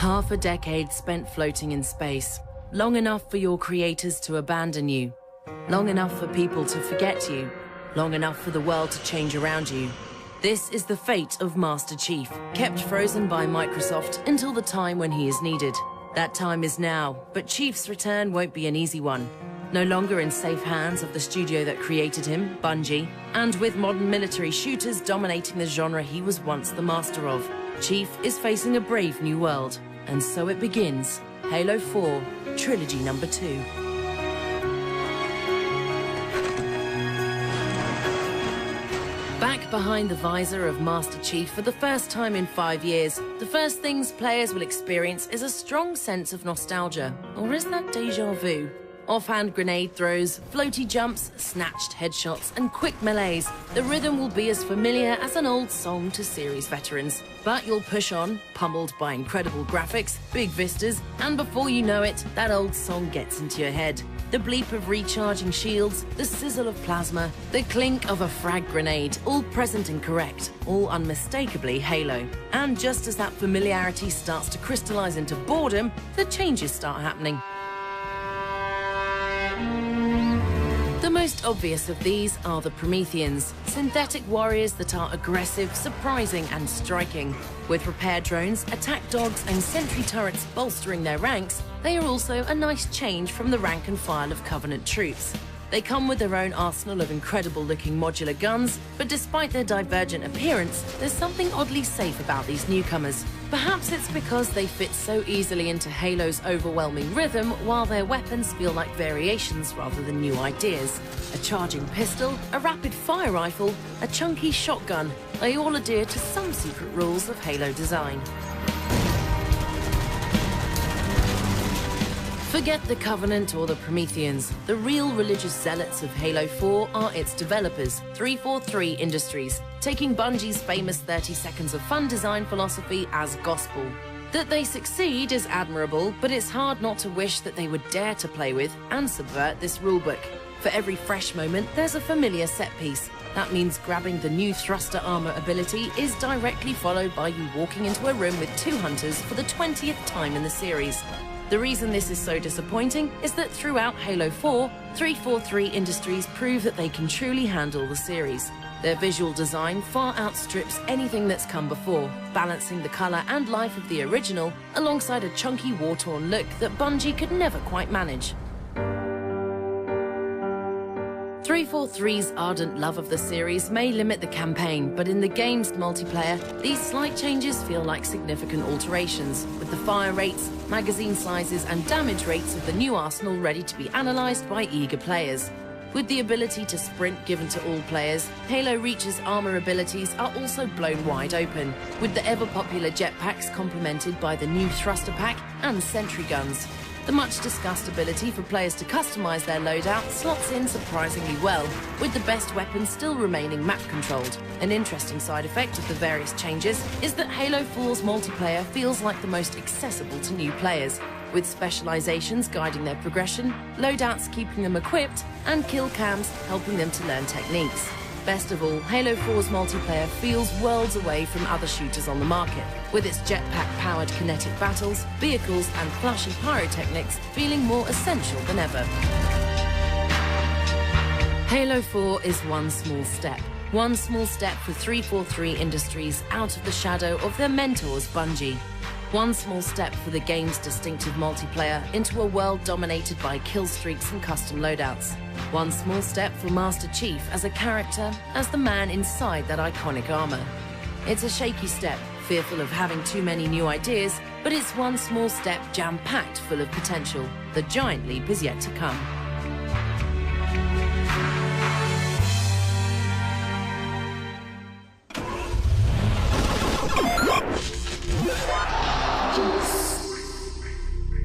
Half a decade spent floating in space. Long enough for your creators to abandon you. Long enough for people to forget you. Long enough for the world to change around you. This is the fate of Master Chief, kept frozen by Microsoft until the time when he is needed. That time is now, but Chief's return won't be an easy one. No longer in safe hands of the studio that created him, Bungie, and with modern military shooters dominating the genre he was once the master of, Chief is facing a brave new world. And so it begins. Halo 4, Trilogy number 2. Back behind the visor of Master Chief for the first time in 5 years, the first things players will experience is a strong sense of nostalgia. Or is that déjà vu? Offhand grenade throws, floaty jumps, snatched headshots, and quick melees. The rhythm will be as familiar as an old song to series veterans. But you'll push on, pummeled by incredible graphics, big vistas, and before you know it, that old song gets into your head. The bleep of recharging shields, the sizzle of plasma, the clink of a frag grenade, all present and correct, all unmistakably Halo. And just as that familiarity starts to crystallize into boredom, the changes start happening. The most obvious of these are the Prometheans, synthetic warriors that are aggressive, surprising and striking. With repair drones, attack dogs and sentry turrets bolstering their ranks, they are also a nice change from the rank and file of Covenant troops. They come with their own arsenal of incredible-looking modular guns, but despite their divergent appearance, there's something oddly safe about these newcomers. Perhaps it's because they fit so easily into Halo's overwhelming rhythm, while their weapons feel like variations rather than new ideas. A charging pistol, a rapid-fire rifle, a chunky shotgun, they all adhere to some secret rules of Halo design. Forget the Covenant or the Prometheans. The real religious zealots of Halo 4 are its developers, 343 Industries, taking Bungie's famous 30 seconds of fun design philosophy as gospel. That they succeed is admirable, but it's hard not to wish that they would dare to play with and subvert this rulebook. For every fresh moment, there's a familiar set piece. That means grabbing the new thruster armor ability is directly followed by you walking into a room with 2 hunters for the 20th time in the series. The reason this is so disappointing is that throughout Halo 4, 343 Industries prove that they can truly handle the series. Their visual design far outstrips anything that's come before, balancing the color and life of the original alongside a chunky war-torn look that Bungie could never quite manage. 343's ardent love of the series may limit the campaign, but in the game's multiplayer, these slight changes feel like significant alterations, with the fire rates, magazine sizes and damage rates of the new arsenal ready to be analysed by eager players. With the ability to sprint given to all players, Halo Reach's armor abilities are also blown wide open, with the ever-popular jetpacks complemented by the new thruster pack and sentry guns. The much-discussed ability for players to customize their loadout slots in surprisingly well, with the best weapons still remaining map-controlled. An interesting side effect of the various changes is that Halo 4's multiplayer feels like the most accessible to new players, with specializations guiding their progression, loadouts keeping them equipped, and kill cams helping them to learn techniques. Best of all, Halo 4's multiplayer feels worlds away from other shooters on the market, with its jetpack-powered kinetic battles, vehicles and flashy pyrotechnics feeling more essential than ever. Halo 4 is one small step. One small step for 343 Industries out of the shadow of their mentors, Bungie. One small step for the game's distinctive multiplayer into a world dominated by kill streaks and custom loadouts. One small step for Master Chief as a character, as the man inside that iconic armor. It's a shaky step, fearful of having too many new ideas, but it's one small step jam-packed full of potential. The giant leap is yet to come.